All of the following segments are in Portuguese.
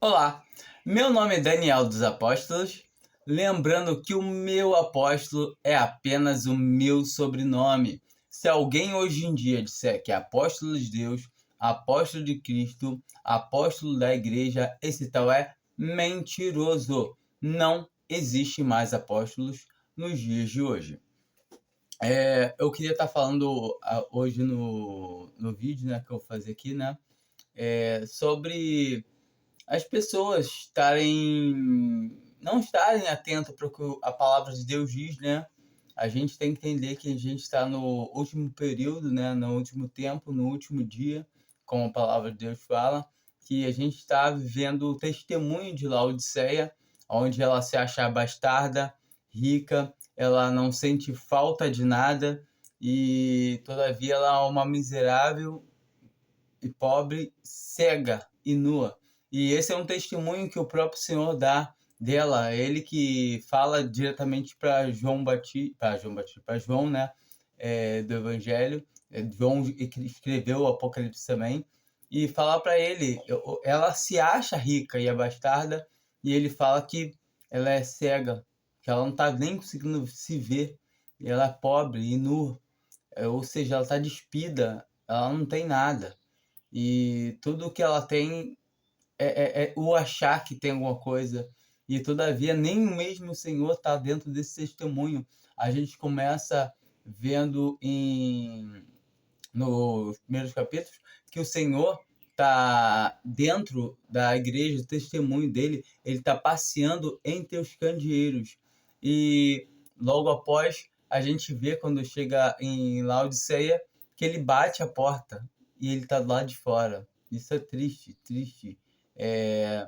Olá, meu nome é Daniel dos Apóstolos. Lembrando que o meu apóstolo é apenas o meu sobrenome. Se alguém hoje em dia disser que é apóstolo de Deus, apóstolo de Cristo, apóstolo da igreja, esse tal é mentiroso. Não existe mais apóstolos nos dias de hoje. Eu queria estar falando hoje no vídeo, né, que eu vou fazer aqui, né, sobre as pessoas não estarem atentas para o que a palavra de Deus diz, né? A gente tem que entender que a gente está no último período, né? No último tempo, no último dia, como a palavra de Deus fala, que a gente está vivendo o testemunho de Laodiceia, onde ela se acha bastarda, rica, ela não sente falta de nada e, todavia, ela é uma miserável e pobre, cega e nua. E esse é um testemunho que o próprio Senhor dá dela, ele que fala diretamente para para João, né, do Evangelho. João escreveu o Apocalipse também e fala para ele, ela se acha rica e é bastarda, e ele fala que ela é cega, que ela não está nem conseguindo se ver, e ela é pobre e nua, ou seja, ela está despida, ela não tem nada. E tudo que ela tem é o achar que tem alguma coisa. E todavia, nem mesmo o Senhor está dentro desse testemunho. A gente começa vendo nos primeiros capítulos que o Senhor está dentro da igreja, o testemunho dele, ele está passeando entre os candeeiros. E logo após, a gente vê quando chega em Laodiceia que ele bate a porta e ele está lá de fora. Isso é triste, triste. É,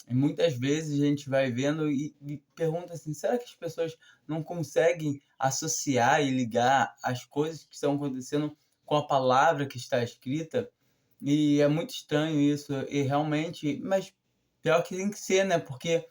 e muitas vezes a gente vai vendo e pergunta assim, será que as pessoas não conseguem associar e ligar as coisas que estão acontecendo com a palavra que está escrita? E é muito estranho isso, e realmente, mas pior que tem que ser, né? Porque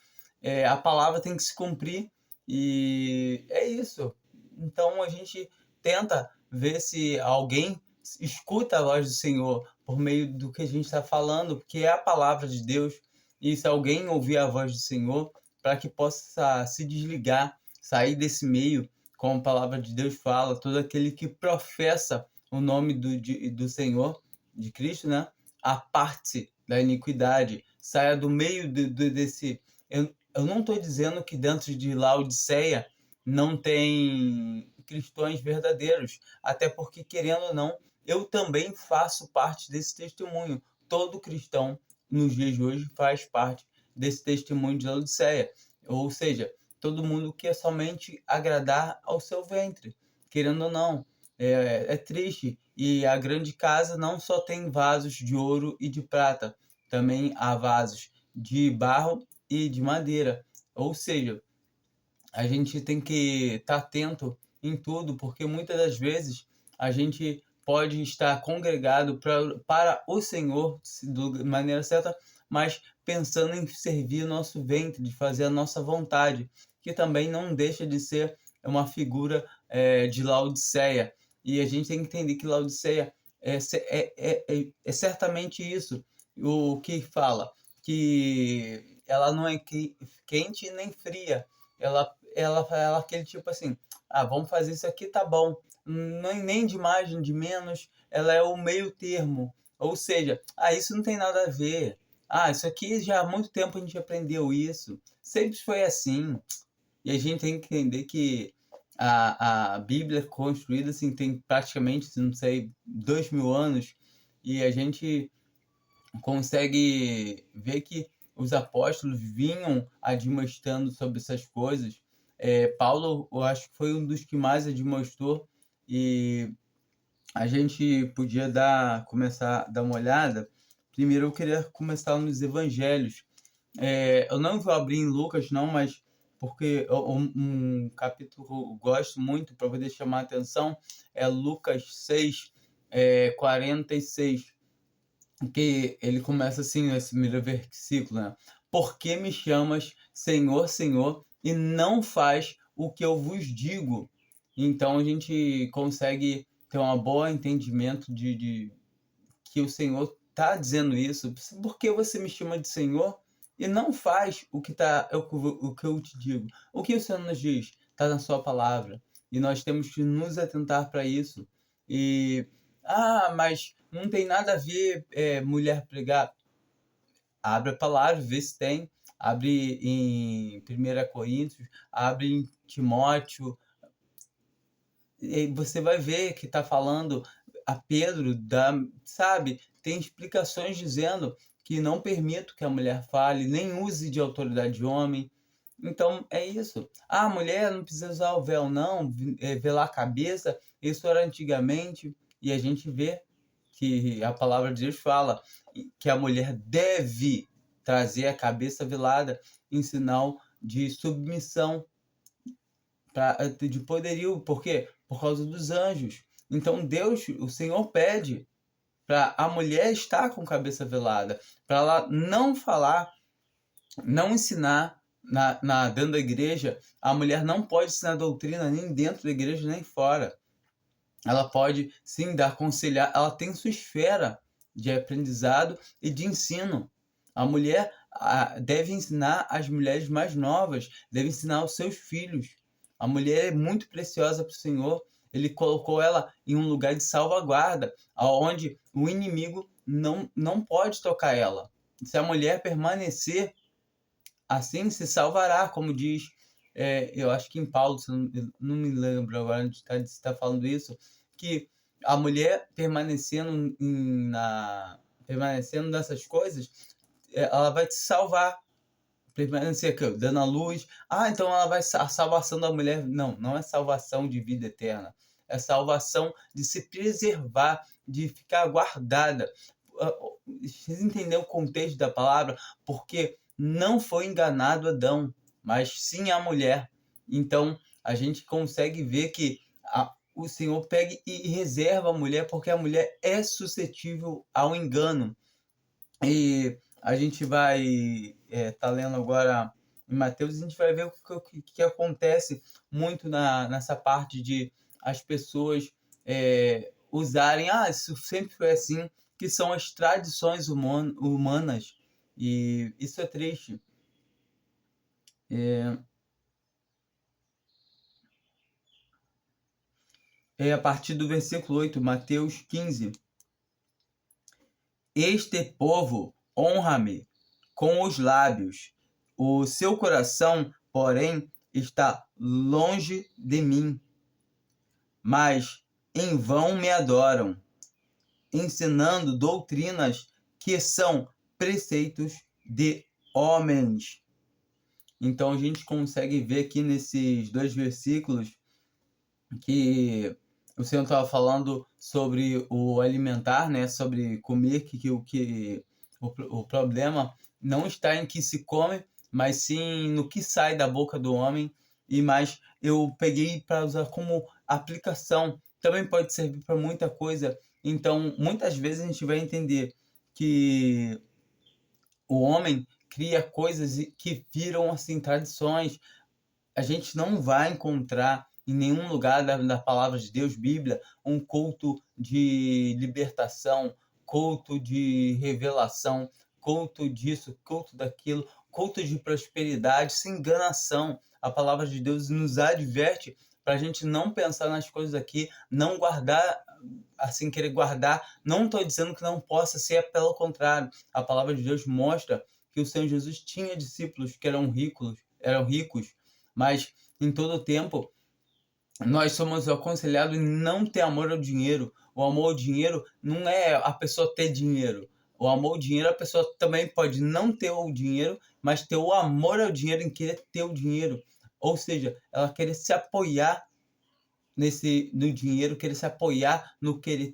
a palavra tem que se cumprir, e é isso. Então a gente tenta ver se alguém escuta a voz do Senhor por meio do que a gente está falando, porque é a palavra de Deus, e se alguém ouvir a voz do Senhor, para que possa se desligar, sair desse meio, como a palavra de Deus fala, todo aquele que professa o nome do Senhor, de Cristo, né? A parte da iniquidade, saia do meio desse. Eu não estou dizendo que dentro de Laodiceia não tem cristãos verdadeiros, até porque, querendo ou não, eu também faço parte desse testemunho. Todo cristão nos dias de hoje faz parte desse testemunho de Laodiceia. Ou seja, todo mundo quer somente agradar ao seu ventre, querendo ou não. É triste. E a grande casa não só tem vasos de ouro e de prata, também há vasos de barro e de madeira. Ou seja, a gente tem que estar atento em tudo, porque muitas das vezes a gente pode estar congregado para o Senhor de maneira certa, mas pensando em servir o nosso ventre, de fazer a nossa vontade, que também não deixa de ser uma figura de Laodiceia. E a gente tem que entender que Laodiceia é certamente isso, o que fala, que ela não é quente nem fria, ela aquele tipo assim, vamos fazer isso aqui, tá bom. Nem de mais, nem de menos, ela é o meio termo. Ou seja, isso não tem nada a ver. Isso aqui já há muito tempo a gente aprendeu isso. Sempre foi assim. E a gente tem que entender que a Bíblia é construída assim, tem praticamente, não sei, 2000 anos, e a gente consegue ver que os apóstolos vinham admoestando sobre essas coisas. Paulo, eu acho que foi um dos que mais admoestou, e a gente podia começar a dar uma olhada. Primeiro eu queria começar nos evangelhos. Eu não vou abrir em Lucas, não, mas porque um capítulo que eu gosto muito para poder chamar a atenção é Lucas 6, 46, que ele começa assim, nesse primeiro versículo, né? Por que me chamas Senhor, Senhor, e não faz o que eu vos digo? Então a gente consegue ter um bom entendimento de que o Senhor está dizendo isso. Por que você me chama de Senhor? e não faz o que eu te digo. O que o Senhor nos diz? Está na sua palavra. E nós temos que nos atentar para isso. E, mas não tem nada a ver mulher pregar. Abre a palavra, vê se tem. Abre em 1 Coríntios, abre em Timóteo, e você vai ver que está falando a Pedro, sabe? Tem explicações dizendo que não permito que a mulher fale, nem use de autoridade de homem. Então, é isso. A mulher não precisa usar o véu, não, velar a cabeça. Isso era antigamente, e a gente vê que a palavra de Deus fala que a mulher deve trazer a cabeça velada em sinal de submissão, de poderio. Por quê? Por causa dos anjos. Então Deus, o Senhor, pede para a mulher estar com cabeça velada, para ela não falar, não ensinar dentro da igreja. A mulher não pode ensinar doutrina nem dentro da igreja nem fora. Ela pode sim dar aconselhar, ela tem sua esfera de aprendizado e de ensino. A mulher deve ensinar as mulheres mais novas, deve ensinar os seus filhos. A mulher é muito preciosa para o Senhor. Ele colocou ela em um lugar de salvaguarda, onde o inimigo não pode tocar ela. Se a mulher permanecer assim, se salvará, como diz, eu acho que em Paulo, não me lembro agora onde está falando isso, que a mulher permanecendo nessas coisas, ela vai te salvar. Permanecer aqui, dando a luz. Então ela vai a salvação da mulher. Não é salvação de vida eterna. É salvação de se preservar, de ficar guardada. Vocês entenderam o contexto da palavra? Porque não foi enganado Adão, mas sim a mulher. Então a gente consegue ver que o Senhor pega e reserva a mulher, porque a mulher é suscetível ao engano. E a gente vai tá lendo agora em Mateus, a gente vai ver o que acontece muito nessa parte de as pessoas usarem, isso sempre foi assim, que são as tradições humanas, e isso é triste. A partir do versículo 8, Mateus 15. Este povo honra-me com os lábios, o seu coração, porém, está longe de mim. Mas em vão me adoram, ensinando doutrinas que são preceitos de homens. Então a gente consegue ver aqui nesses 2 versículos que o Senhor estava falando sobre o alimentar, né? Sobre comer, o problema não está em que se come, mas sim no que sai da boca do homem. Mas eu peguei para usar como aplicação. Também pode servir para muita coisa. Então, muitas vezes a gente vai entender que o homem cria coisas que viram assim tradições. A gente não vai encontrar em nenhum lugar da palavra de Deus, Bíblia, um culto de libertação, culto de revelação, culto disso, culto daquilo, culto de prosperidade, sem enganação. A palavra de Deus nos adverte para a gente não pensar nas coisas aqui, não guardar, assim, querer guardar. Não estou dizendo que não possa ser, pelo contrário. A palavra de Deus mostra que o Senhor Jesus tinha discípulos que eram ricos, mas em todo o tempo nós somos aconselhados em não ter amor ao dinheiro. O amor ao dinheiro não é a pessoa ter dinheiro. O amor ao dinheiro, a pessoa também pode não ter o dinheiro, mas ter o amor ao dinheiro, em querer ter o dinheiro. Ou seja, ela querer se apoiar no dinheiro, querer se apoiar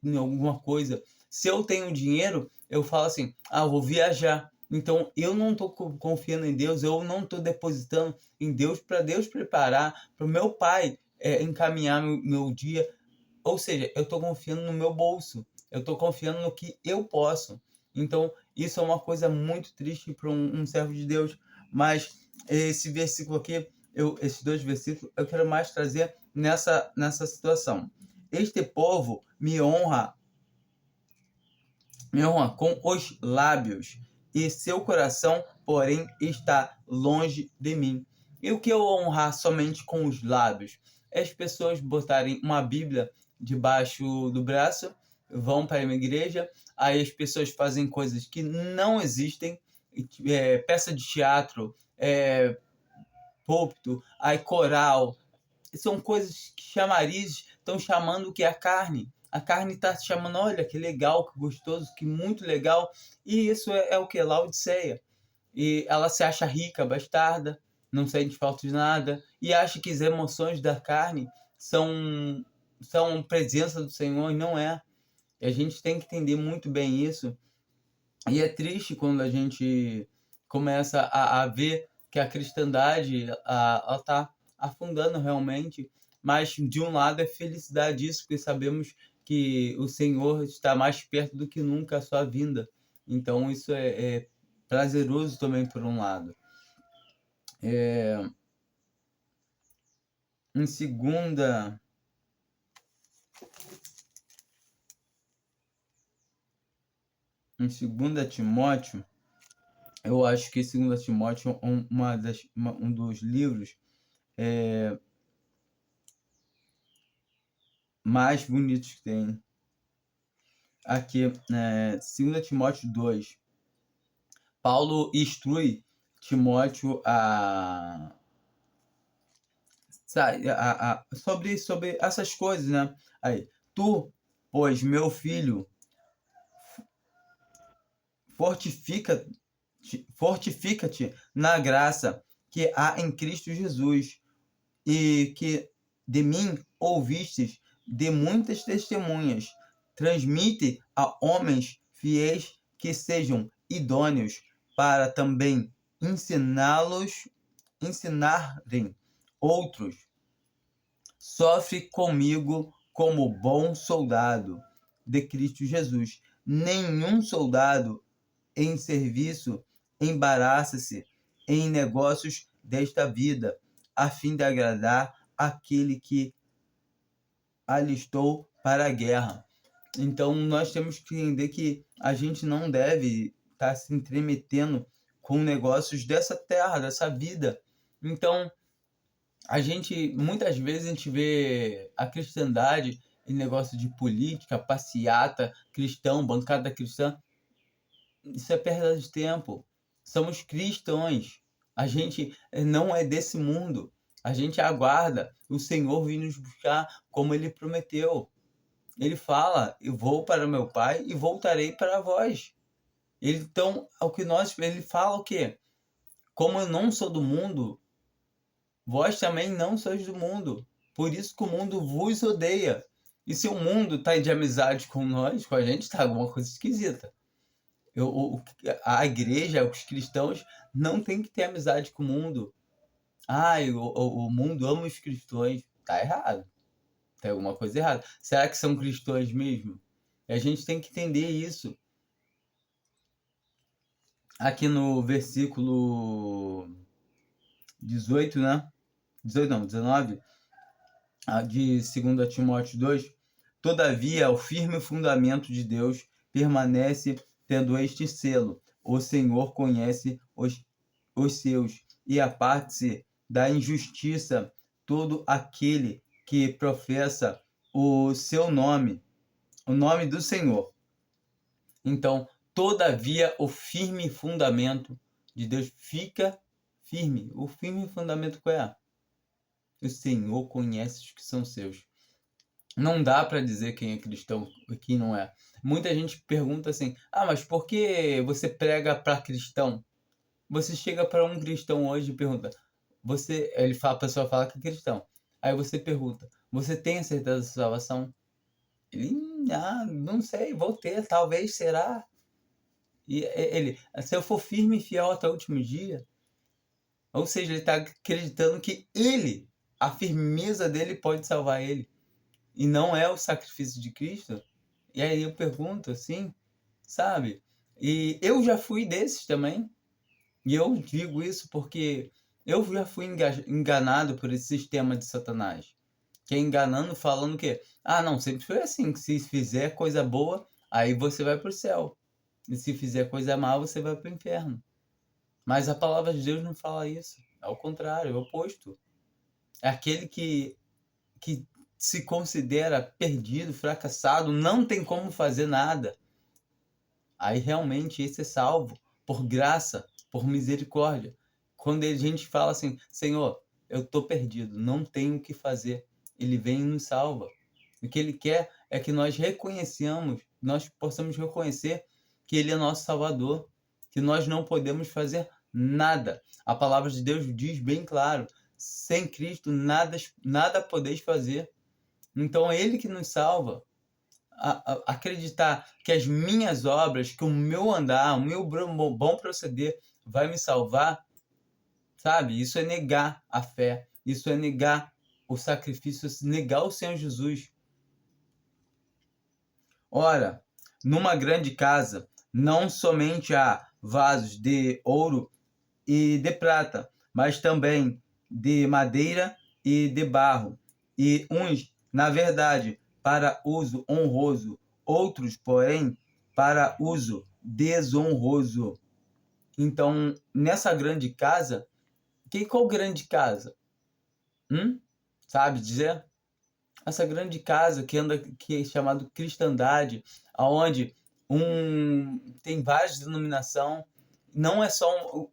em alguma coisa. Se eu tenho dinheiro, eu falo assim, eu vou viajar. Então, eu não estou confiando em Deus, eu não estou depositando em Deus, para Deus preparar, para o meu pai encaminhar meu dia. Ou seja, eu estou confiando no meu bolso, eu estou confiando no que eu posso. Então, isso é uma coisa muito triste para um servo de Deus. Mas esse versículo aqui, esses 2 versículos, eu quero mais trazer nessa situação. Este povo me honra com os lábios, e seu coração, porém está longe de mim. E o que eu honrar somente com os lábios? É as pessoas botarem uma Bíblia debaixo do braço, vão para uma igreja, aí as pessoas fazem coisas que não existem, peça de teatro, púlpito, aí coral, são coisas que chamarizes estão chamando o que é a carne. A carne está chamando, olha, que legal, que gostoso, que muito legal. E isso é o que? Laodiceia. E ela se acha rica, bastarda, não sente falta de nada, e acha que as emoções da carne são presença do Senhor, e não é. E a gente tem que entender muito bem isso. E é triste quando a gente começa a ver que a cristandade está afundando realmente, mas de um lado é felicidade isso, porque sabemos que o Senhor está mais perto do que nunca a sua vinda. Então isso é prazeroso também por um lado. Em segunda Timóteo, eu acho que 2 Timóteo é um dos livros mais bonitos que tem. Aqui, 2 Timóteo 2. Paulo instrui Timóteo sobre essas coisas, né? Aí, tu, pois, meu filho, fortifica-te na graça que há em Cristo Jesus, e que de mim ouvistes de muitas testemunhas. Transmite a homens fiéis que sejam idôneos para também ensinarem outros. Sofre comigo como bom soldado de Cristo Jesus. Nenhum soldado em serviço embaraça-se em negócios desta vida, a fim de agradar aquele que alistou para a guerra. Então nós temos que entender que a gente não deve estar se intrometendo com negócios dessa terra, dessa vida. Então muitas vezes a gente vê a cristandade em negócio de política, passeata, cristão, bancada cristã. Isso é perda de tempo. Somos cristãos. A gente não é desse mundo. A gente aguarda o Senhor vir nos buscar como Ele prometeu. Ele fala, eu vou para meu Pai e voltarei para vós. Então, ele fala o quê? Como eu não sou do mundo, vós também não sois do mundo. Por isso que o mundo vos odeia. E se o mundo está de amizade com nós, com a gente, está alguma coisa esquisita. A igreja, os cristãos, não tem que ter amizade com o mundo. O mundo ama os cristãos. Tá errado. Tem alguma coisa errada. Será que são cristãos mesmo? E a gente tem que entender isso. Aqui no versículo 18, né? 18 não, 19, de 2 Timóteo 2. Todavia, o firme fundamento de Deus permanece tendo este selo: o Senhor conhece os seus, e aparte-se da injustiça todo aquele que professa o seu nome, o nome do Senhor. Então, todavia, o firme fundamento de Deus fica firme. O firme fundamento qual é? O Senhor conhece os que são seus. Não dá para dizer quem é cristão e quem não é. Muita gente pergunta assim: mas por que você prega para cristão? Você chega para um cristão hoje e pergunta: a pessoa fala que é cristão. Aí você pergunta: você tem a certeza da salvação? Ele: não sei, vou ter, talvez, será? E ele: se eu for firme e fiel até o último dia. Ou seja, ele está acreditando que a firmeza dele pode salvar ele. E não é o sacrifício de Cristo. E aí eu pergunto assim, sabe? E eu já fui desses também. E eu digo isso porque eu já fui enganado por esse sistema de Satanás. Que é enganando, falando que, não, sempre foi assim, que se fizer coisa boa, aí você vai para o céu. E se fizer coisa má, você vai para o inferno. Mas a palavra de Deus não fala isso. É o contrário, é o oposto. É aquele que se considera perdido, fracassado, não tem como fazer nada. Aí realmente esse é salvo por graça, por misericórdia. Quando a gente fala assim, Senhor, eu estou perdido, não tenho o que fazer. Ele vem e nos salva. O que ele quer é que nós reconheçamos, nós possamos reconhecer que ele é nosso Salvador, que nós não podemos fazer nada. A palavra de Deus diz bem claro, sem Cristo nada podeis fazer. Então é ele que nos salva. Acreditar que as minhas obras, que o meu andar, o meu bom proceder vai me salvar, sabe? Isso é negar a fé, isso é negar o sacrifício, negar o Senhor Jesus. Ora, numa grande casa, não somente há vasos de ouro e de prata, mas também de madeira e de barro, e uns, na verdade, para uso honroso, outros, porém, para uso desonroso. Então, nessa grande casa, qual grande casa? Sabe dizer? Essa grande casa que é chamado cristandade, aonde tem várias denominações, não é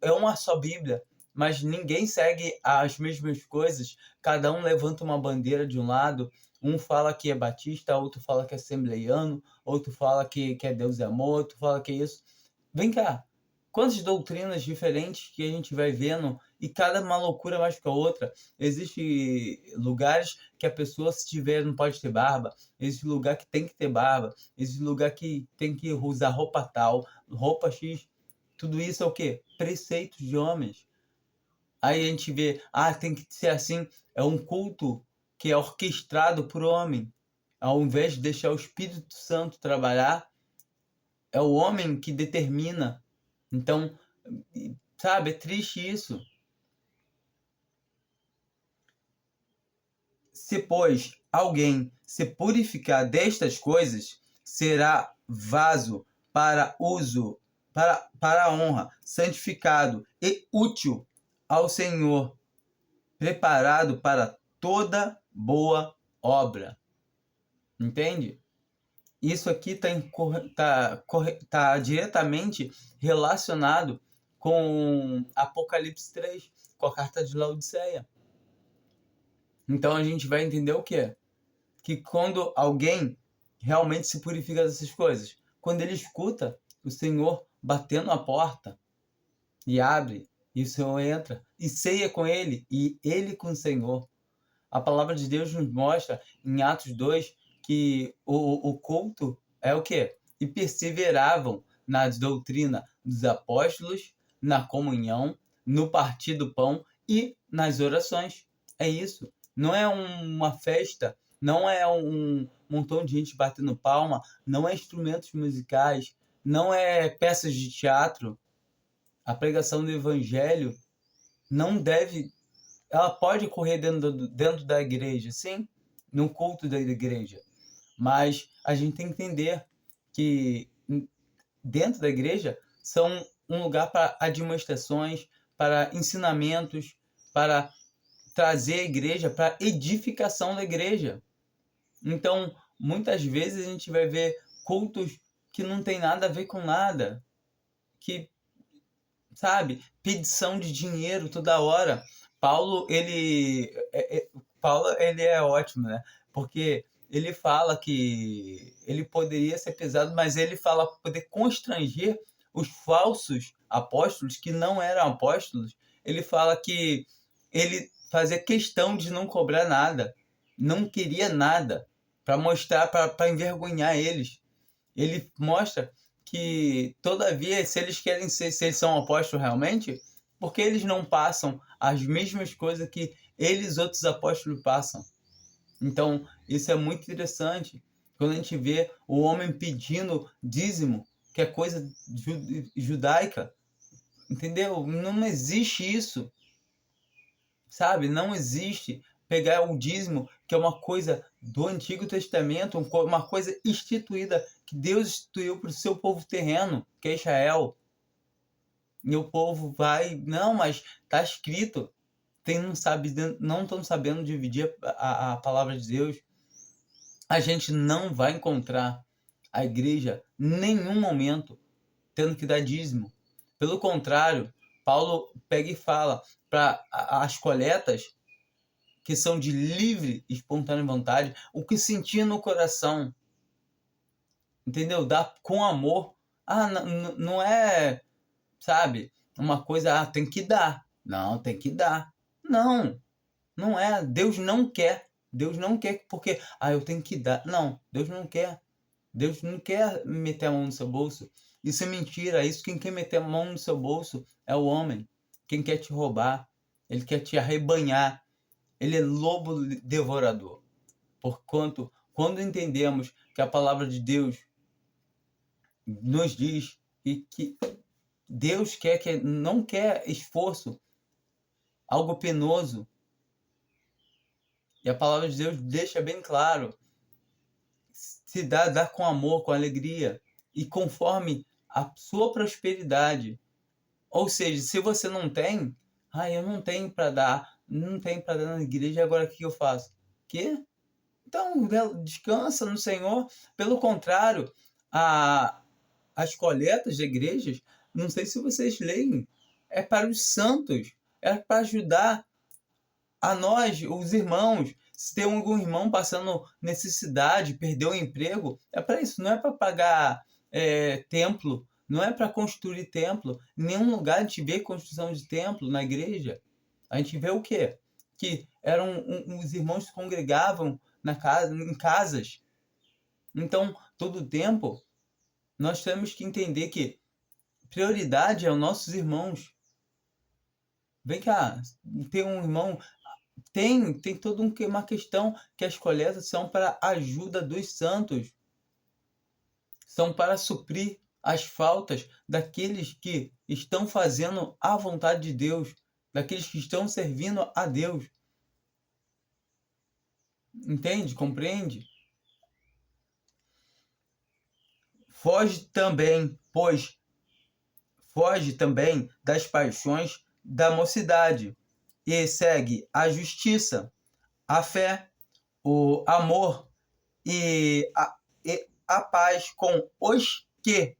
é uma só Bíblia, mas ninguém segue as mesmas coisas, cada um levanta uma bandeira de um lado, um fala que é batista, outro fala que é assembleiano, outro fala que é Deus é amor, outro fala que é isso. Vem cá, quantas doutrinas diferentes que a gente vai vendo e cada uma loucura mais que a outra. Existem lugares que a pessoa, se tiver, não pode ter barba. Existe lugar que tem que ter barba. Existe lugar que tem que usar roupa tal, roupa X. Tudo isso é o quê? Preceitos de homens. Aí a gente vê, tem que ser assim. É um culto que é orquestrado por homem. Ao invés de deixar o Espírito Santo trabalhar, é o homem que determina. Então, sabe, é triste isso. Se, pois, alguém se purificar destas coisas, será vaso para uso, para a honra, santificado e útil ao Senhor, preparado para toda boa obra. Entende? Isso aqui tá diretamente relacionado com Apocalipse 3, com a carta de Laodiceia. Então a gente vai entender o quê? Que quando alguém realmente se purifica dessas coisas, quando ele escuta o Senhor batendo a porta e abre, e o Senhor entra e ceia com ele e ele com o Senhor. A palavra de Deus nos mostra em Atos 2 que o culto é o quê? E perseveravam na doutrina dos apóstolos, na comunhão, no partir do pão e nas orações. É isso. Não é uma festa, não é um montão de gente batendo palma, não é instrumentos musicais, não é peças de teatro. A pregação do evangelho não deve... Ela pode ocorrer dentro da igreja, sim, no culto da igreja. Mas a gente tem que entender que dentro da igreja são um lugar para administrações, para ensinamentos, para trazer a igreja para edificação da igreja. Então, muitas vezes a gente vai ver cultos que não tem nada a ver com nada, que, sabe, pedição de dinheiro toda hora. Paulo, ele é ótimo, né? Porque ele fala que ele poderia ser pesado, mas ele fala poder constranger os falsos apóstolos que não eram apóstolos. Ele fala que ele fazia questão de não cobrar nada, não queria nada, para mostrar, para envergonhar eles. Ele mostra que, todavia, se eles querem ser, se eles são apóstolos realmente, porque eles não passam as mesmas coisas que eles, outros apóstolos, passam. Então, isso é muito interessante. Quando a gente vê o homem pedindo dízimo, que é coisa judaica, entendeu? Não existe isso, sabe? Não existe pegar o dízimo, que é uma coisa do Antigo Testamento, uma coisa instituída, que Deus instituiu para o seu povo terreno, que é Israel. E o povo vai, não, mas tá escrito. Não estão sabendo dividir a palavra de Deus. A gente não vai encontrar a igreja em nenhum momento tendo que dar dízimo. Pelo contrário, Paulo pega e fala para as coletas, que são de livre e espontânea vontade, o que sentir no coração. Entendeu? Dá com amor. Não é, sabe, uma coisa, tem que dar. Não, tem que dar. Não, não é. Deus não quer. Deus não quer porque, eu tenho que dar. Não, Deus não quer. Deus não quer meter a mão no seu bolso. Isso é mentira. Isso, quem quer meter a mão no seu bolso é o homem. Quem quer te roubar. Ele quer te arrebanhar. Ele é lobo devorador. Porquanto, quando entendemos que a palavra de Deus nos diz e que Deus não quer esforço, algo penoso. E a palavra de Deus deixa bem claro. Se dá com amor, com alegria e conforme a sua prosperidade. Ou seja, se você não tem, eu não tenho para dar, não tenho para dar na igreja, agora o que eu faço? Quê? Então, descansa no Senhor. Pelo contrário, as coletas de igrejas, não sei se vocês leem, é para os santos, é para ajudar a nós, os irmãos. Se tem algum irmão passando necessidade, perdeu o emprego, é para isso, não é para pagar templo, não é para construir templo. Em nenhum lugar a gente vê construção de templo na igreja. A gente vê o quê? Que os irmãos se congregavam em casas. Então, todo tempo, nós temos que entender que prioridade é os nossos irmãos. Vem cá, tem um irmão. Tem toda uma questão que as coletas são para a ajuda dos santos. São para suprir as faltas daqueles que estão fazendo a vontade de Deus, daqueles que estão servindo a Deus. Entende? Compreende? Foge também das paixões da mocidade e segue a justiça, a fé, o amor e a paz com os que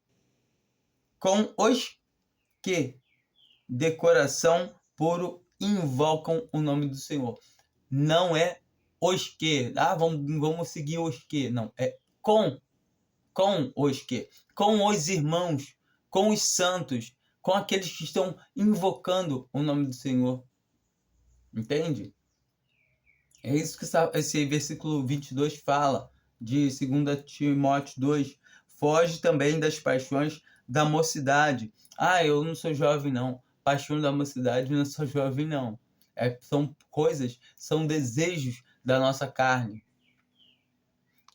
de coração puro invocam o nome do Senhor. Não é os que, vamos seguir os que, não, é com os que, com os irmãos, com os santos, com aqueles que estão invocando o nome do Senhor. Entende? É isso que esse versículo 22 fala, de 2 Timóteo 2. Foge também das paixões da mocidade. Eu não sou jovem, não. Paixão da mocidade, não sou jovem, não. São desejos da nossa carne.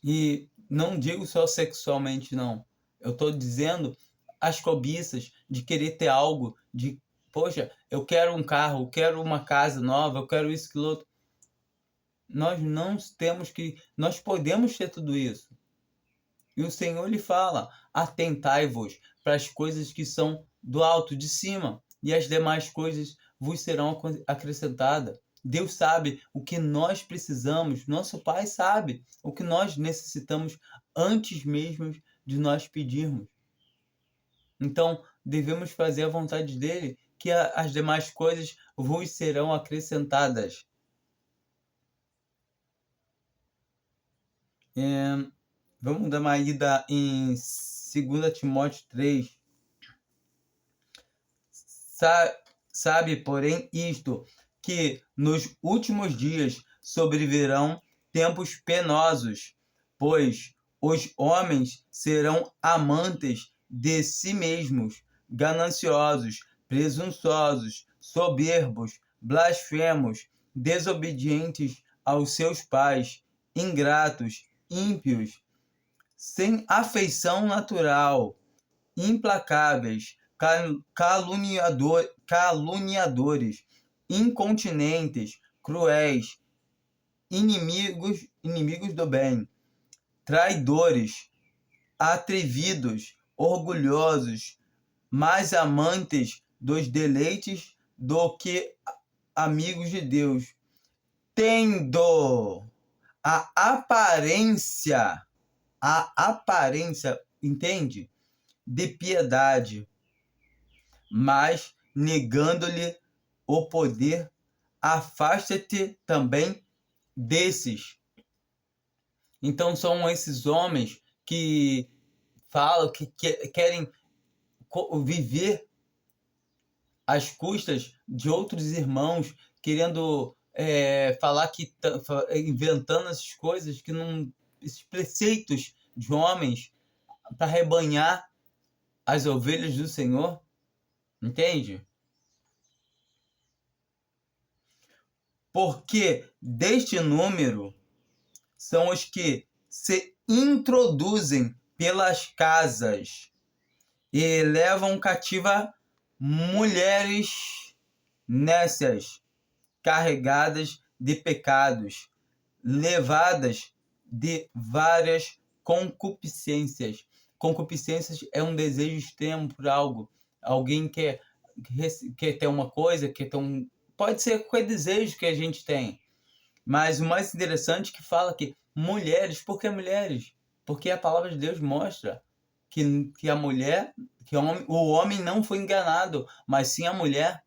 E não digo só sexualmente, não. Eu estou dizendo as cobiças de querer ter algo, de, poxa, eu quero um carro, eu quero uma casa nova, eu quero isso, aquilo outro. Nós podemos ter tudo isso. E o Senhor lhe fala, atentai-vos para as coisas que são do alto, de cima, e as demais coisas vos serão acrescentadas. Deus sabe o que nós precisamos, nosso Pai sabe o que nós necessitamos antes mesmo de nós pedirmos. Então, devemos fazer a vontade dele, que as demais coisas vos serão acrescentadas. Vamos dar uma ida em 2 Timóteo 3. Sabe, porém, isto, que nos últimos dias sobrevirão tempos penosos, pois os homens serão amantes de si mesmos, gananciosos, presunçosos, soberbos, blasfemos, desobedientes aos seus pais, ingratos, ímpios, sem afeição natural, implacáveis, caluniadores, incontinentes, cruéis, inimigos do bem, traidores, atrevidos, orgulhosos, mais amantes dos deleites do que amigos de Deus, tendo a aparência, entende? De piedade, mas negando-lhe o poder, afasta-te também desses. Então são esses homens que falam que querem viver às custas de outros irmãos, querendo falar que inventando essas coisas que não, esses preceitos de homens para rebanhar as ovelhas do Senhor, entende? Porque deste número são os que se introduzem pelas casas e levam cativa mulheres nécias, carregadas de pecados, levadas de várias concupiscências. Concupiscências é um desejo extremo por algo. Alguém quer ter uma coisa, quer ter um... Pode ser qualquer desejo que a gente tem. Mas o mais interessante é que fala que mulheres, por que mulheres? Porque a palavra de Deus mostra que a mulher, o homem não foi enganado, mas sim a mulher.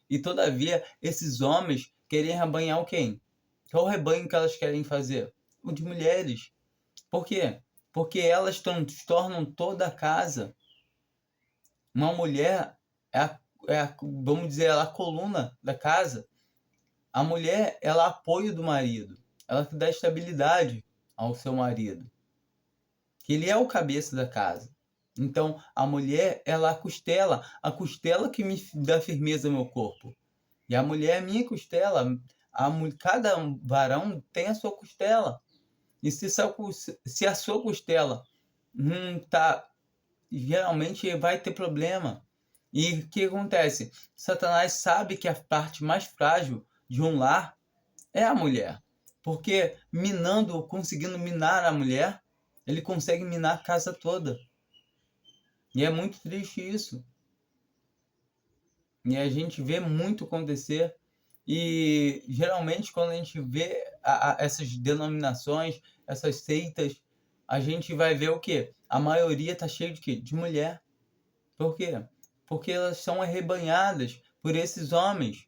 E todavia, esses homens querem rebanhar o quem? Qual o rebanho que elas querem fazer? O de mulheres. Por quê? Porque elas tornam toda a casa. Uma mulher vamos dizer, ela é a coluna da casa. A mulher, ela é apoio do marido. Ela que dá estabilidade ao seu marido. Que ele é o cabeça da casa. Então, a mulher, ela é a costela que me dá firmeza no meu corpo. E a mulher é minha costela. Cada varão tem a sua costela. E se a sua costela tá, geralmente vai ter problema. E o que acontece? Satanás sabe que a parte mais frágil de um lar é a mulher. Porque conseguindo minar a mulher, ele consegue minar a casa toda. E é muito triste isso. E a gente vê muito acontecer. E geralmente quando a gente vê essas denominações, essas seitas, a gente vai ver o quê? A maioria está cheia de quê? De mulher. Por quê? Porque elas são arrebanhadas por esses homens.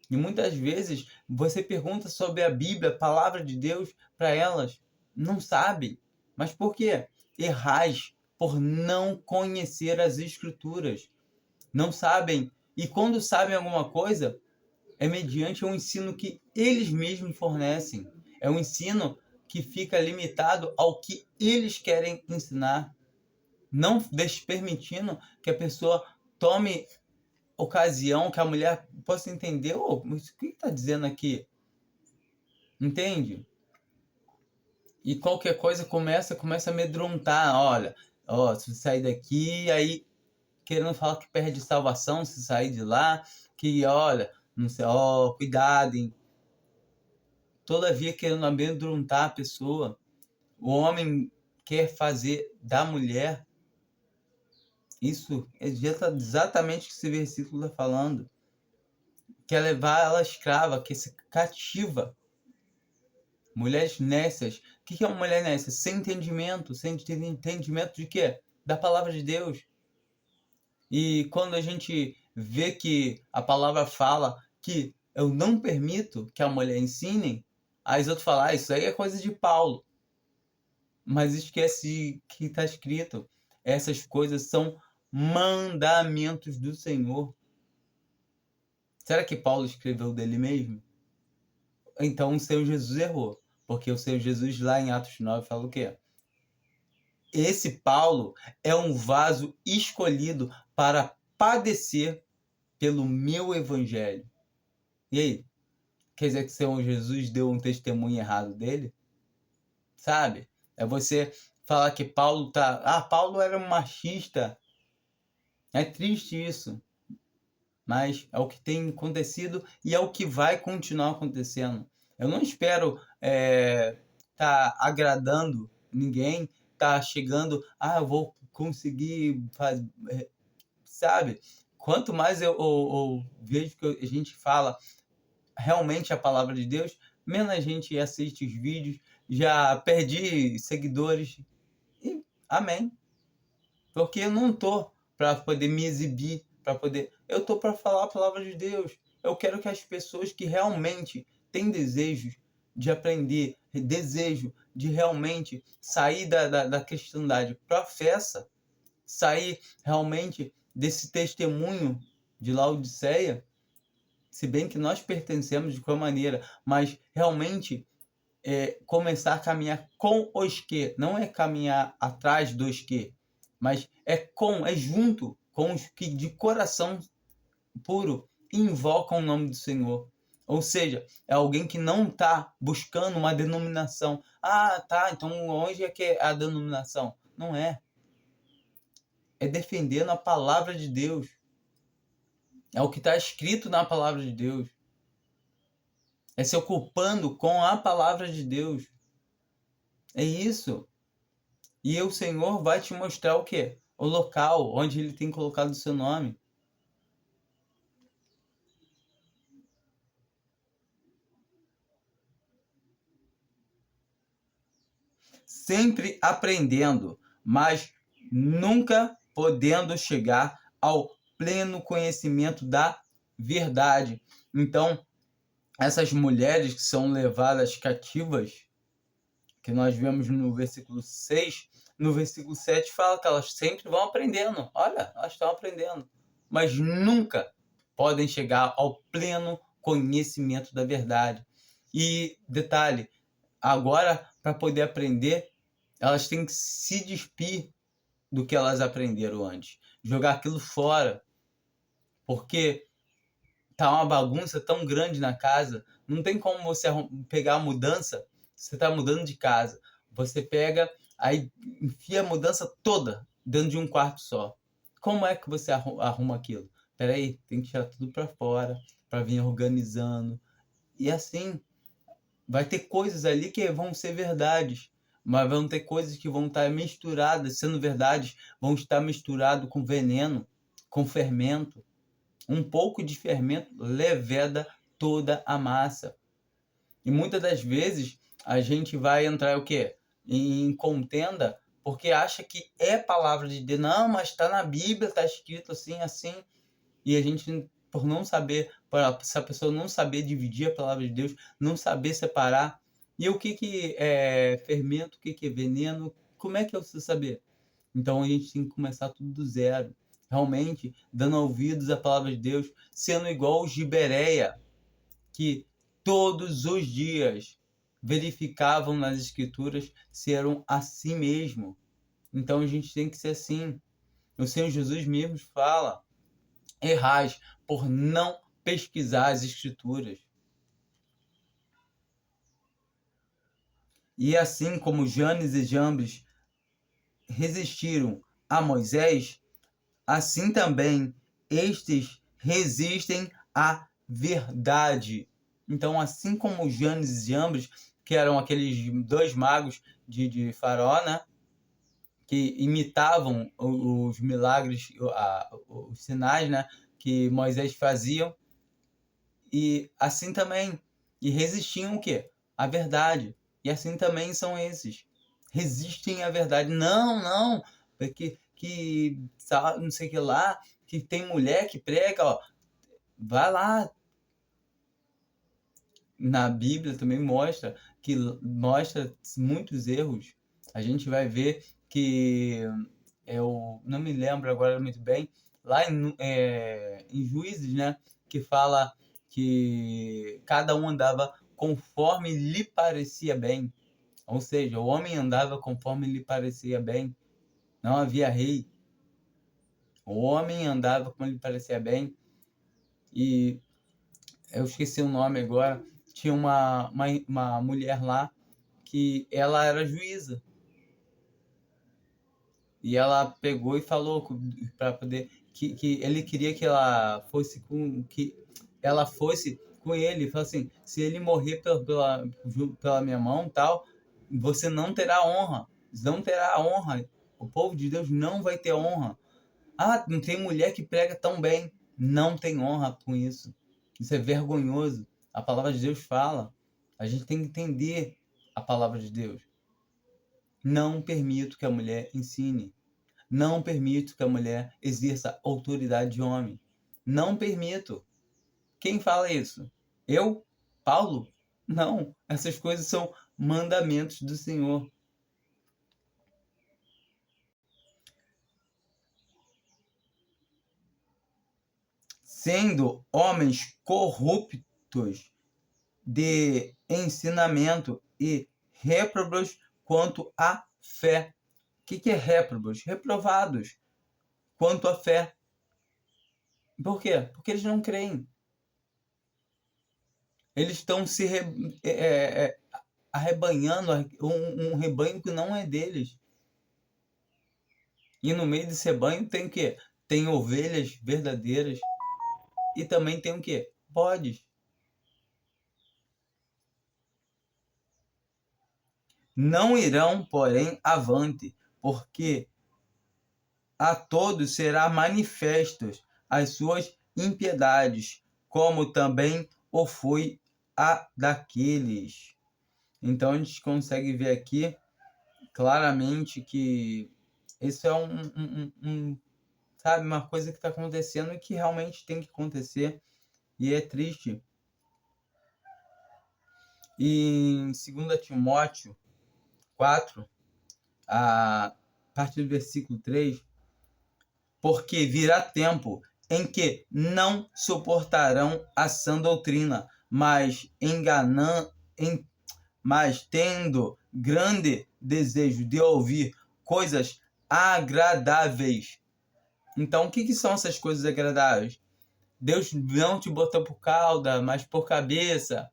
E muitas vezes você pergunta sobre a Bíblia, a palavra de Deus, para elas. Não sabem. Mas por quê? Errais por não conhecer as Escrituras. Não sabem. E quando sabem alguma coisa, é mediante um ensino que eles mesmos fornecem. É um ensino que fica limitado ao que eles querem ensinar. Não permitindo que a pessoa tome ocasião, que a mulher possa entender, mas o que está dizendo aqui? Entende? E qualquer coisa começa a amedrontar. Olha, se você sair daqui, aí querendo falar que perde salvação se sair de lá, que olha, não sei, cuidado, hein? Todavia querendo amedrontar a pessoa. O homem quer fazer da mulher isso, é exatamente o que esse versículo está falando. Quer levar ela escrava, quer ser cativa. Mulheres nécias. O que é uma mulher nécia? Sem entendimento. Sem entendimento de quê? Da palavra de Deus. E quando a gente vê que a palavra fala que eu não permito que a mulher ensine, as outras falam, isso aí é coisa de Paulo. Mas esquece que está escrito. Essas coisas são mandamentos do Senhor. Será que Paulo escreveu dele mesmo? Então o Senhor Jesus errou. Porque o Senhor Jesus lá em Atos 9 fala o quê? Esse Paulo é um vaso escolhido para padecer pelo meu evangelho. E aí? Quer dizer que o Senhor Jesus deu um testemunho errado dele? Sabe? É você falar que Paulo Paulo era um machista. É triste isso. Mas é o que tem acontecido e é o que vai continuar acontecendo. Eu não espero tá agradando ninguém, tá chegando, eu vou conseguir fazer, sabe? quanto mais eu vejo que a gente fala realmente a palavra de Deus, menos a gente assiste os vídeos, já perdi seguidores. E amém. Porque eu não tô para poder me exibir, eu tô para falar a palavra de Deus. Eu quero que as pessoas que realmente têm desejos de aprender, desejo de realmente sair da cristandade professa, sair realmente desse testemunho de Laodiceia, se bem que nós pertencemos de qualquer maneira, mas realmente começar a caminhar com os que, não é caminhar atrás dos que, mas é junto com os que de coração puro invocam o nome do Senhor. Ou seja, é alguém que não está buscando uma denominação. Ah, tá, então onde é que é a denominação? Não é. É defendendo a palavra de Deus. É o que está escrito na palavra de Deus. É se ocupando com a palavra de Deus. É isso. E o Senhor vai te mostrar o quê? O local onde Ele tem colocado o seu nome. Sempre aprendendo, mas nunca podendo chegar ao pleno conhecimento da verdade. Então, essas mulheres que são levadas cativas, que nós vemos no versículo 6, no versículo 7 fala que elas sempre vão aprendendo. Olha, elas estão aprendendo, mas nunca podem chegar ao pleno conhecimento da verdade. E detalhe, agora para poder aprender, elas têm que se despir do que elas aprenderam antes, jogar aquilo fora, porque tá uma bagunça tão grande na casa, não tem como você pegar a mudança, você tá mudando de casa, você pega, aí enfia a mudança toda dentro de um quarto só. Como é que você arruma aquilo? Peraí, tem que tirar tudo para fora, para vir organizando. E assim, vai ter coisas ali que vão ser verdades, mas vão ter coisas que vão estar misturadas, sendo verdades, vão estar misturadas com veneno, com fermento. Um pouco de fermento leveda toda a massa. E muitas das vezes a gente vai entrar o quê? Em contenda porque acha que é palavra de Deus. Não, mas está na Bíblia, está escrito assim, assim. E a gente, por não saber, por essa pessoa não saber dividir a palavra de Deus, não saber separar. E o que é fermento, o que é veneno, como é que eu preciso saber? Então a gente tem que começar tudo do zero. Realmente, dando ouvidos à palavra de Deus, sendo igual os de Bereia, que todos os dias verificavam nas escrituras se eram assim mesmo. Então a gente tem que ser assim. O Senhor Jesus mesmo fala: errais por não pesquisar as escrituras. E assim como Janes e Jambres resistiram a Moisés, assim também estes resistem à verdade. Então, assim como Janes e Jambres, que eram aqueles dois magos de Faraó, né? Que imitavam os milagres, os sinais, né? Que Moisés fazia, e assim também, e resistiam o quê? À verdade. E assim também são esses. Resistem à verdade. Não, porque que não sei o que lá, que tem mulher que prega, ó. Vai lá. Na Bíblia também mostra muitos erros. A gente vai ver que eu não me lembro agora muito bem, lá em Juízes, né, que fala que cada um andava conforme lhe parecia bem. Ou seja, o homem andava conforme lhe parecia bem. Não havia rei. O homem andava como lhe parecia bem. E eu esqueci o nome agora. Tinha uma mulher lá que ela era juíza. E ela pegou e falou para poder que ele queria que ela fosse com ele, falou assim: se ele morrer pela minha mão, tal, você não terá honra, não terá honra. O povo de Deus não vai ter honra. Ah, não tem mulher que prega tão bem. Não tem honra com isso. Isso é vergonhoso. A palavra de Deus fala. A gente tem que entender a palavra de Deus. Não permito que a mulher ensine. Não permito que a mulher exerça autoridade de homem. Não permito. Quem fala isso? Eu? Paulo? Não. Essas coisas são mandamentos do Senhor. Sendo homens corruptos de ensinamento e réprobos quanto à fé. O que é réprobos? Reprovados quanto à fé. Por quê? Porque eles não creem. Eles estão se arrebanhando um rebanho que não é deles. E no meio desse rebanho tem o quê? Tem ovelhas verdadeiras e também tem o quê? Bodes. Não irão, porém, avante, porque a todos será manifestas as suas impiedades, como também o foi a daqueles. Então a gente consegue ver aqui claramente que isso é sabe, uma coisa que está acontecendo e que realmente tem que acontecer, e é triste. E em 2 Timóteo 4, a partir do versículo 3, porque virá tempo em que não suportarão a sã doutrina, mas mas tendo grande desejo de ouvir coisas agradáveis. Então, o que são essas coisas agradáveis? Deus não te botou por cauda, mas por cabeça.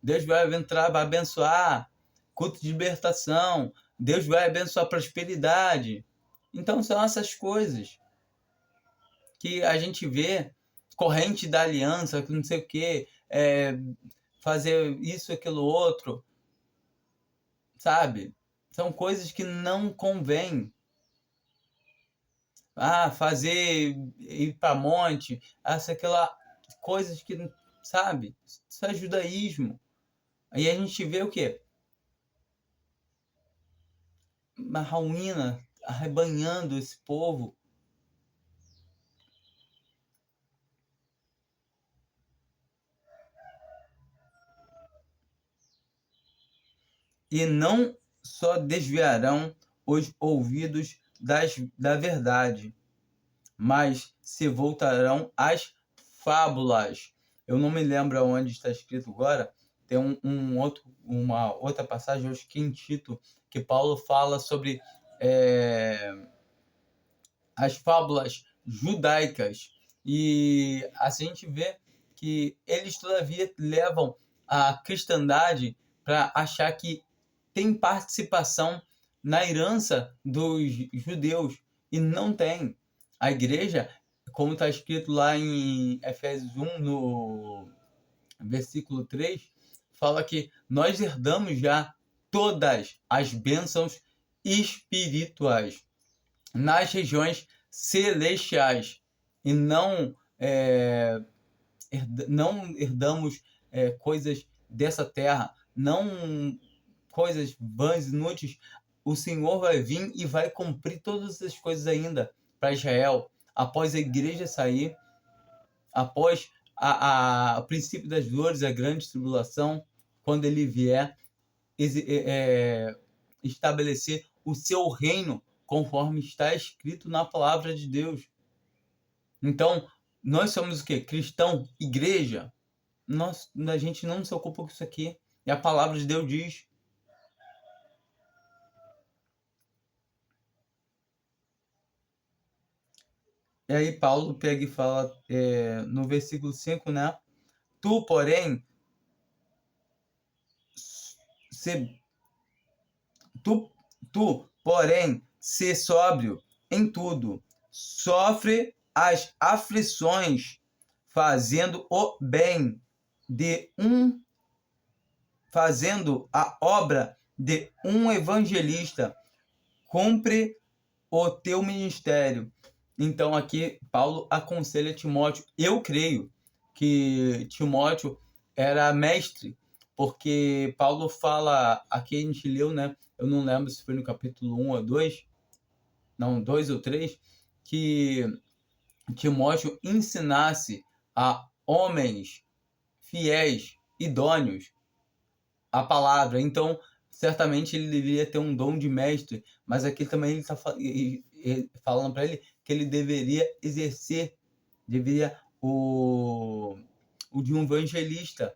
Deus vai entrar, vai abençoar. Culto de libertação. Deus vai abençoar a prosperidade. Então, são essas coisas que a gente vê, corrente da aliança, não sei o quê, fazer isso, aquilo, outro, sabe? São coisas que não convêm. Fazer, ir para monte, aquela, coisas que, sabe? Isso é judaísmo. Aí a gente vê o quê? Uma ruína arrebanhando esse povo. E não só desviarão os ouvidos da verdade, mas se voltarão às fábulas. Eu não me lembro onde está escrito agora. Tem uma outra passagem, acho que em Tito, que Paulo fala sobre as fábulas judaicas. E assim a gente vê que eles, todavia, levam a cristandade para achar que tem participação na herança dos judeus. E não tem. A igreja, como está escrito lá em Efésios 1, no versículo 3, fala que nós herdamos já todas as bênçãos espirituais nas regiões celestiais e não herdamos coisas dessa terra, não coisas vãs, inúteis. O Senhor vai vir e vai cumprir todas essas coisas ainda para Israel, após a igreja sair, após o princípio das dores, a grande tribulação, quando ele vier estabelecer o seu reino, conforme está escrito na palavra de Deus. Então, nós somos o quê? Cristão, igreja. A gente não se ocupa com isso aqui. E a palavra de Deus diz. E aí Paulo pega e fala no versículo 5, né? Tu, porém, se sóbrio em tudo, sofre as aflições, fazendo o bem fazendo a obra de um evangelista, cumpre o teu ministério. Então aqui Paulo aconselha Timóteo. Eu creio que Timóteo era mestre, porque Paulo fala, aqui a gente leu, né? Eu não lembro se foi no capítulo 1 ou 2, não, 2 ou 3, que Timóteo ensinasse a homens fiéis, idôneos, a palavra. Então, certamente ele deveria ter um dom de mestre, mas aqui também ele está falando para ele que ele deveria exercer, deveria o de um evangelista.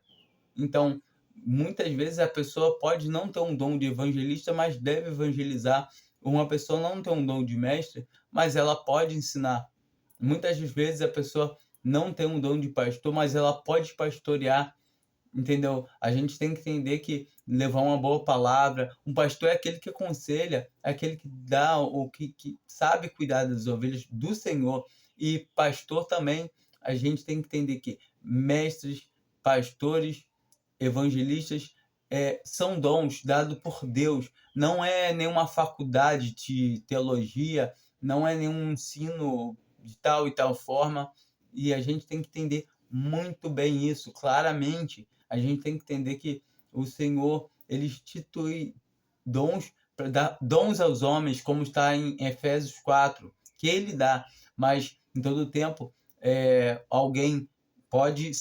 Então, muitas vezes a pessoa pode não ter um dom de evangelista, mas deve evangelizar. Uma pessoa não tem um dom de mestre, mas ela pode ensinar. Muitas vezes a pessoa não tem um dom de pastor, mas ela pode pastorear, entendeu? A gente tem que entender que levar uma boa palavra, um pastor é aquele que aconselha, é aquele que dá, o que sabe cuidar das ovelhas do Senhor. E pastor também, a gente tem que entender que mestres, pastores, evangelistas são dons dados por Deus. Não é nenhuma faculdade de teologia, não é nenhum ensino de tal e tal forma. E a gente tem que entender muito bem isso, claramente. A gente tem que entender que o Senhor, ele institui dons para dar dons aos homens, como está em Efésios 4, que ele dá, mas em todo o tempo alguém pode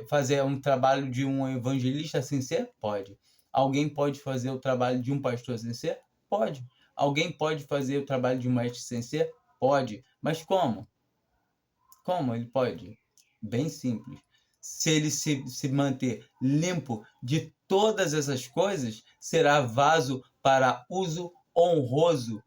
fazer um trabalho de um evangelista sem ser? Pode. Alguém pode fazer o trabalho de um pastor sem ser? Pode. Alguém pode fazer o trabalho de um mestre sem ser? Pode. Mas como? Como ele pode? Bem simples. Se ele se manter limpo de todas essas coisas, será vaso para uso honroso,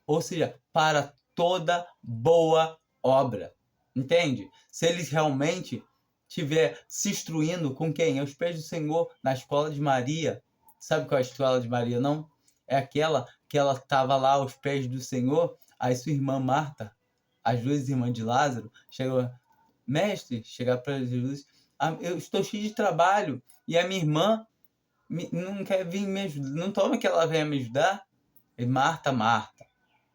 ou seja, para toda boa obra. Entende? Se ele realmente estiver se instruindo com quem? Aos pés do Senhor, na escola de Maria. Sabe qual é a escola de Maria, não? É aquela que ela estava lá aos pés do Senhor, aí sua irmã Marta, as duas irmãs de Lázaro, chegou, mestre, chegar para Jesus, eu estou cheio de trabalho e a minha irmã não quer vir me ajudar, não toma que ela venha me ajudar. E Marta, Marta,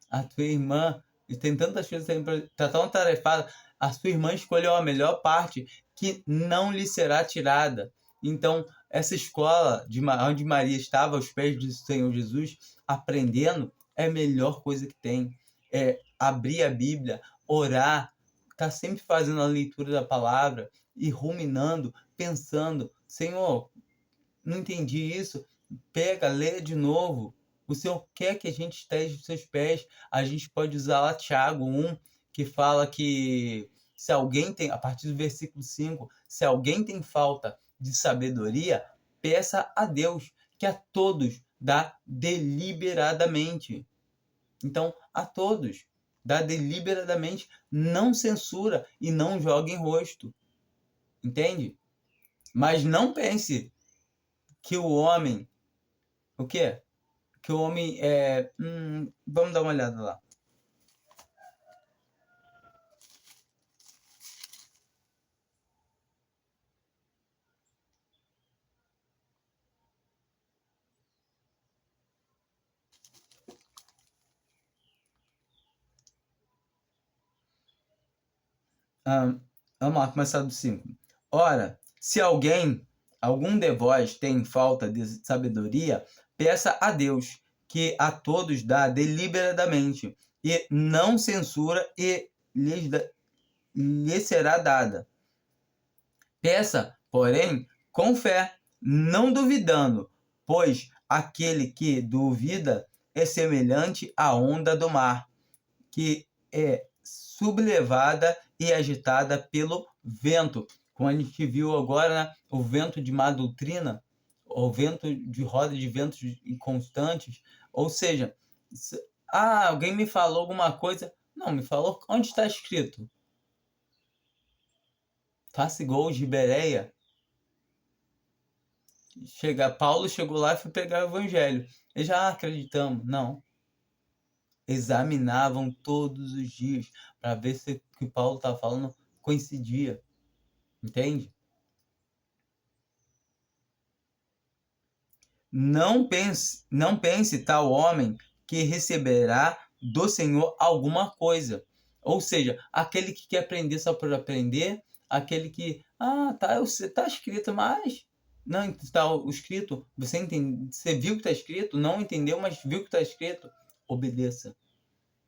a tua irmã tem tantas coisas, está tão tarefada, a sua irmã escolheu a melhor parte que não lhe será tirada. Então, essa escola onde Maria estava aos pés do Senhor Jesus, aprendendo, é a melhor coisa que tem. É abrir a Bíblia, orar, estar sempre fazendo a leitura da palavra e ruminando, pensando, Senhor, não entendi isso, pega, lê de novo. O Senhor quer que a gente esteja aos seus pés. A gente pode usar lá Tiago 1, que fala que se alguém tem, a partir do versículo 5, se alguém tem falta de sabedoria, peça a Deus, que a todos dá deliberadamente. Então, a todos dá deliberadamente, não censura e não joga em rosto. Entende? Mas não pense que o homem... O quê? Que o homem é... vamos dar uma olhada lá. Vamos lá, começar do 5. Ora, se algum de vós tem falta de sabedoria, peça a Deus, que a todos dá deliberadamente, e não censura, e lhe será dada. Peça, porém, com fé, não duvidando, pois aquele que duvida é semelhante à onda do mar, que é sublevada e agitada pelo vento. Como a gente viu agora, né? O vento de má doutrina, o vento de roda de ventos inconstantes. Ou seja, alguém me falou alguma coisa. Não, me falou onde está escrito. Faça igual de Bereia. Paulo chegou lá e foi pegar o evangelho. Eles já acreditamos. Não. Examinavam todos os dias para ver se o que Paulo estava falando coincidia. Entende? Não pense tal homem que receberá do Senhor alguma coisa. Ou seja, aquele que quer aprender só por aprender, aquele que, tá escrito, mas não está escrito, você entende, você viu que está escrito, não entendeu, mas viu que está escrito, obedeça.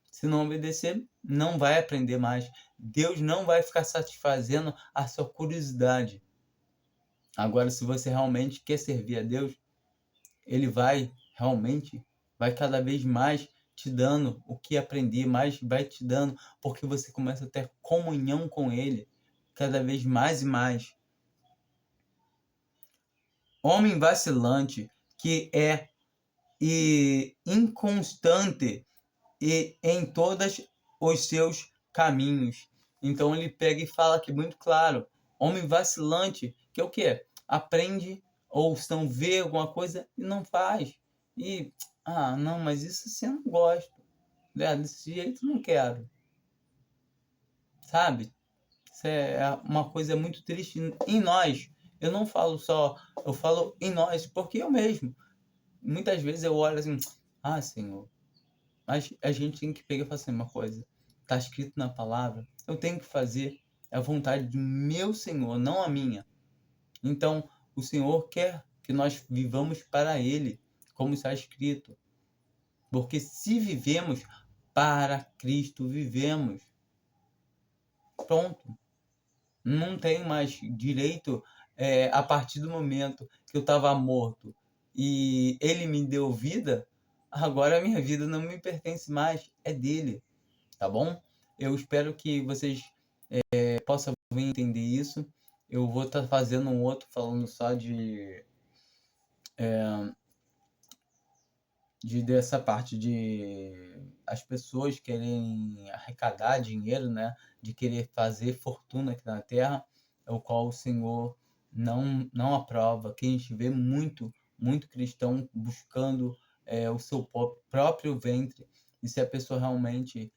Se não obedecer, não vai aprender mais. Deus não vai ficar satisfazendo a sua curiosidade. Agora, se você realmente quer servir a Deus, Ele vai cada vez mais te dando o que aprender, mais vai te dando, porque você começa a ter comunhão com Ele cada vez mais e mais. Homem vacilante que é inconstante e em todos os seus caminhos. Então ele pega e fala aqui muito claro, homem vacilante, que é o quê? Aprende ou não vê alguma coisa e não faz. E, não, mas isso assim eu não gosto. Desse jeito eu não quero. Sabe? Isso é uma coisa muito triste em nós. Eu não falo só, eu falo em nós, porque eu mesmo. Muitas vezes eu olho assim, Senhor, mas a gente tem que pegar e fazer assim, uma coisa. Está escrito na palavra, eu tenho que fazer a vontade do meu Senhor, não a minha. Então, o Senhor quer que nós vivamos para Ele, como está escrito. Porque se vivemos para Cristo, vivemos. Pronto. Não tenho mais direito, a partir do momento que eu estava morto e Ele me deu vida, agora a minha vida não me pertence mais, é dele. Tá bom? Eu espero que vocês possam entender isso. Eu vou estar fazendo um outro falando só dessa parte de as pessoas querem arrecadar dinheiro, né? De querer fazer fortuna aqui na Terra, o qual o Senhor não aprova. Que a gente vê muito cristão buscando o seu próprio ventre. E se a pessoa realmente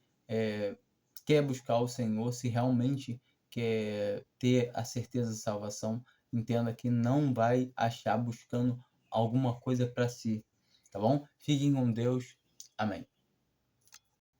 quer buscar o Senhor, se realmente quer ter a certeza de salvação, entenda que não vai achar buscando alguma coisa para si, tá bom? Fiquem com Deus. Amém.